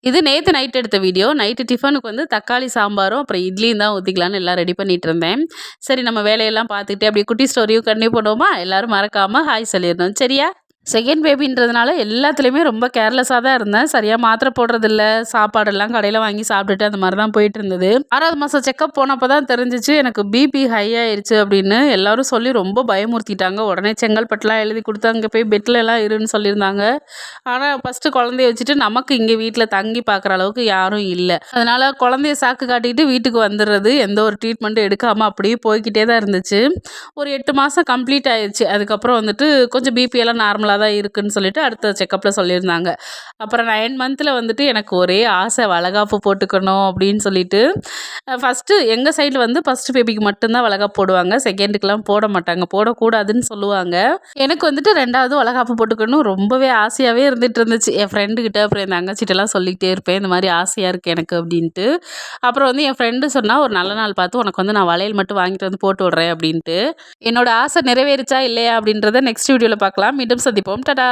இது நேத்து நைட் எடுத்த வீடியோ. நைட்டு டிஃபனுக்கு வந்து தக்காளி சாம்பாரும், அப்புறம் இட்லியும் தான் ஊத்திக்கலான்னு எல்லாம் ரெடி பண்ணிட்டு இருந்தேன். சரி நம்ம வேலையெல்லாம் பார்த்துக்கிட்டே அப்படியே குட்டி ஸ்டோரியும் கன்டின்யூ பண்ணுவோமா? எல்லாரும் மறக்காம ஹாய் சொல்லிரணும். சரியா? செகண்ட் பேபின்றதுனால எல்லாத்துலயுமே ரொம்ப கேர்லெஸ்ஸா தான் இருந்தேன். சரியா மாத்திரை போடுறதில்ல, சாப்பாடெல்லாம் கடையில வாங்கி சாப்பிட்டுட்டு அந்த மாரி தான் போயிட்டு இருந்தது. 6வது மாசம் செக்கப் போனப்ப தான் தெரிஞ்சுச்சு, எனக்கு பிபி ஹை ஆயிருச்சு அப்படின்னு. எல்லாரும் சொல்லி ரொம்ப பயமுறுத்திட்டாங்க. உடனே செங்கல்பட்டுலாம் எழுதி குடுத்து, அங்க போய் பெட்ல எல்லாம் இருன்னு சொல்லியிருந்தாங்க. ஆனா, ஃபர்ஸ்ட்டு குழந்தைய வச்சுட்டு நமக்கு இங்க வீட்ல தங்கி பார்க்குற அளவுக்கு யாரும் இல்ல. அதனால குழந்தைய சாக்கு காட்டிட்டு வீட்டுக்கு வந்துர்றது. எந்த ஒரு ட்ரீட்மெண்ட்டும் எடுக்காம அப்படியே போய்க்கிட்டே தான் இருந்துச்சு. ஒரு 8 மாசம் கம்ப்ளீட் ஆயிருச்சு. அதுக்கப்புறம் வந்துட்டு கொஞ்சம் பிபி எல்லாம் நார்மலா தான் இருக்குன்னு சொல்லிட்டு அடுத்த செக்கப்ல சொல்லியிருந்தாங்க. அப்புறம் 9 மந்த்ல வந்துட்டு எனக்கு ஒரே ஆசை வளகாப்பு போட்டுக்கணும் அப்படின்னு சொல்லிட்டு, ஃபர்ஸ்ட்டு எங்க சைடுல வந்து ஃபர்ஸ்ட் பேபிக்கு மட்டும் தான் வளகாப்பு போடுவாங்க. செகண்டுக்குலாம் போட மாட்டாங்க. போடக்கூடாதுன்னு சொல்லுவாங்க. எனக்கு வந்துட்டு 2வது வளகாப்பு போட்டுக்கணும் ரொம்பவே ஆசையாவே இருந்துட்டு இருந்துச்சு. என் ஃப்ரெண்டு கிட்ட, அப்புறம் என் தங்கச்சிட்டலாம் சொல்லிக்கிட்டே இருப்பேன். இந்த மாரி ஆசையா இருக்கு எனக்கு அப்படின்ட்டு. அப்புறம் வந்து என் ஃப்ரெண்டு சொன்னா, "ஒரு நல்ல நாள் பார்த்து உனக்கு வந்து நான் வளையல் மட்டும் வாங்கிட்டு வந்து போட்டு விடுறேன்" அப்படின்ட்டு. என்னோட ஆசை நிறைவேறுச்சா இல்லையா அப்படின்றத நெக்ஸ்ட் வீடியோல பார்க்கலாம். மீண்டும் சந்திப்போம். டாடா!